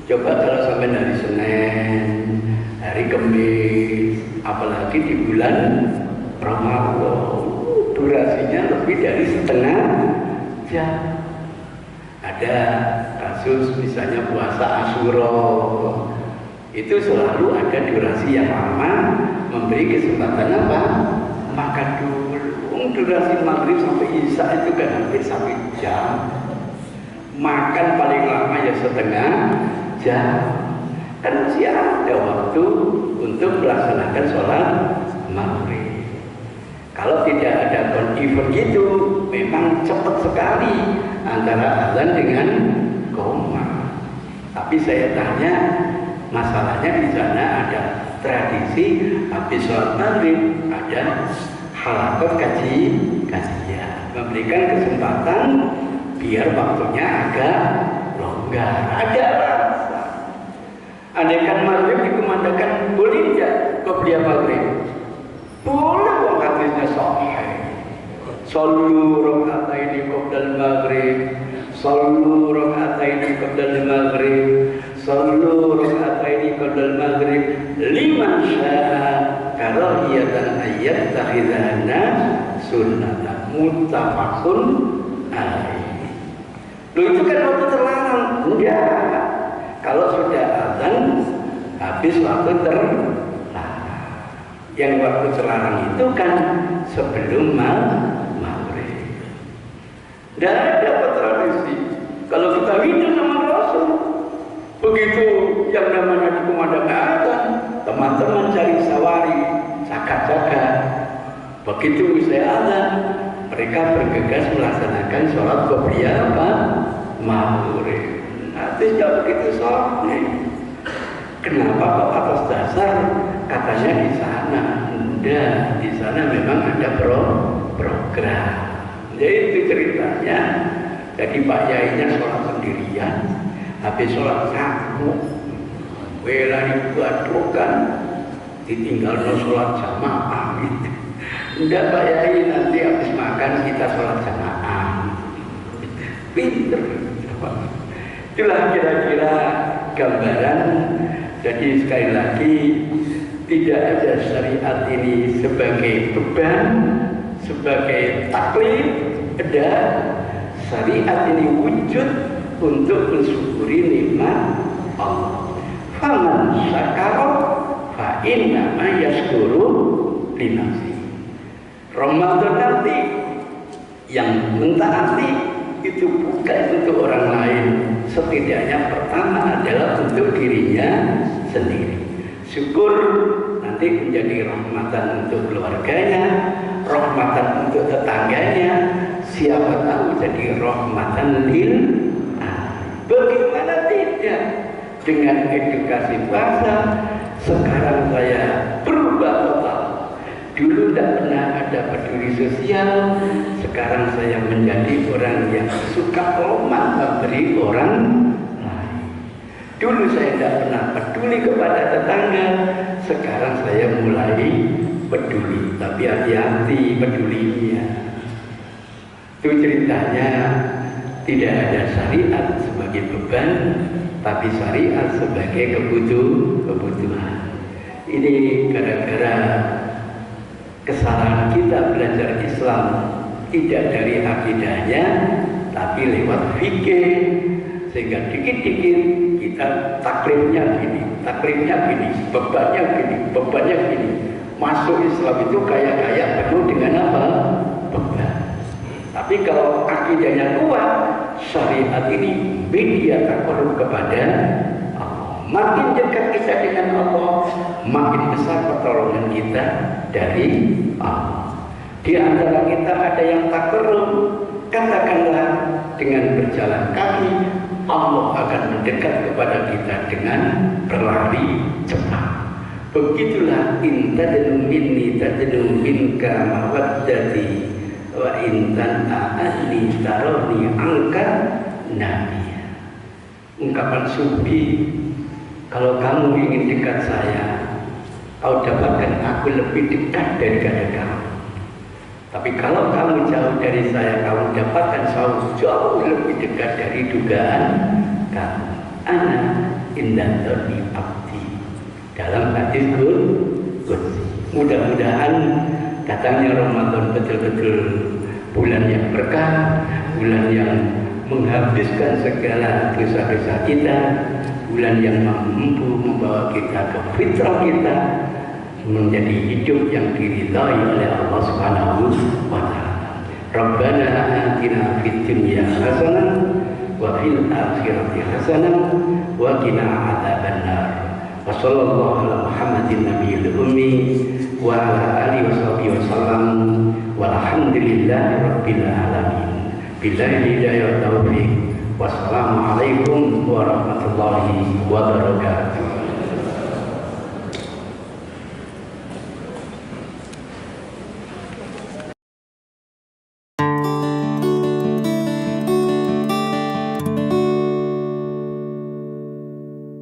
Coba kalau sampai hari Senin, hari Kamis, apalagi di bulan Ramadan, durasinya lebih dari setengah jam. Ada kasus misalnya puasa Asyura, itu selalu ada durasi yang lama, memberi kesempatan apa? Makan dulu. Durasi maghrib sampai isya itu kan hampir 1 jam. Makan paling lama ya setengah jam. Kan masih ada waktu untuk melaksanakan sholat maghrib. Kalau tidak ada event gitu, memang cepat sekali antara azan dengan qomah. Tapi saya tanya, masalahnya di sana ada tradisi habis sholat maghrib ada halaqah kajian, memberikan kesempatan biar waktunya agak longgar, ada rasa. Andaikan maghrib dikumandangkan, boleh tidak qobliyah maghrib? Boleh, wong hadisnya sahih. Shallu raka'ataini qoblal maghrib, shallu raka'ataini qoblal maghrib, shallu raka'ataini qoblal maghrib, liman syaa karahiyatan ayat takhidana sunnatan muttafaqun alaih. Loh, itu kan waktu terlarang. Enggak. Kalau sudah azan habis waktu terlarang. Yang waktu terlarang itu kan sebelum maghrib. Tidak ada tradisi. Kalau kita hidup sama Rasul, begitu yang namanya dikumandangkan azan, teman-teman cari sawari, zakat. Begitu saya azan, mereka bergegas melaksanakan sholat qobliyah maghrib. Artinya begitu sahih. Kenapa kok atas dasar katanya di sana? Enggak, di sana memang ada program. Jadi itu ceritanya. Jadi Pak Yainya sholat sendirian, habis sholat sanggup, wela dibuat-buatkan, ditinggal sholat jamaah gitu. Enggak, Pak Yai, nanti habis makan kita sholat jamaah. Pinter. Itulah kira-kira gambaran. Jadi sekali lagi, tidak ada syariat ini sebagai beban, sebagai taklif. Ada syariat ini wujud untuk mensyukuri nikmat Allah. Faman syakara fa innama yashkuru li nafsi. Ramadan nanti yang mentaati itu bukan untuk orang lain, setidaknya pertama adalah untuk dirinya sendiri. Syukur nanti menjadi rahmatan untuk keluarganya, rahmatan untuk tetangganya, siapa tahu jadi rahmatan lil alamin. Bagaimana tidak dengan edukasi bahasa? Sekarang saya berubah total. Dulu tidak pernah ada peduli sosial, sekarang saya menjadi orang yang suka hormat memberi orang lain. Dulu saya tidak pernah peduli kepada tetangga, sekarang saya mulai peduli, tapi hati-hati pedulinya. Itu ceritanya, tidak ada syariat sebagai beban, tapi syariat sebagai kebutuhan. Ini gara-gara kesalahan kita belajar Islam tidak dari akidahnya, tapi lewat fikih, sehingga dikit-dikit kita taklifnya gini, bebannya gini. Masuk Islam itu kayak penuh dengan apa? Beban. Tapi kalau akidahnya kuat, syariat ini media takarrub kepada Allah. Makin dekat kita dengan Allah, makin besar pertolongan kita dari Allah. Di antara kita ada yang takarrub, katakanlah dengan berjalan kaki, Allah akan mendekat kepada kita dengan berlari cepat. Begitulah intadnu minni tadnu minka mawaddati wa intan a'ani taroni angka nabiya. Ungkapan sufi, kalau kamu ingin dekat saya, kau dapatkan aku lebih dekat daripada kamu. Tapi kalau kamu jauh dari saya, kamu dapatkan jauh lebih dekat dari dugaan kamu. Ana indah dari abdi. Dalam hadis qudsi. Mudah-mudahan datangnya Ramadan betul-betul bulan yang berkah, bulan yang menghabiskan segala dosa-dosa kita, bulan yang mampu membawa kita ke fitrah kita, menjadi hidup yang diridhai oleh Allah Subhanahu wa taala. Rabbana atina fid dunya hasanah wa fil akhirati hasanah wa qina adzabannar. Wa sallallahu ala Muhammadin nabiyil ummi wa ala alihi washabihi wasallam walhamdulillahi rabbil alamin. Billahi hidayah taufik. Wassalamualaikum warahmatullahi wabarakatuh.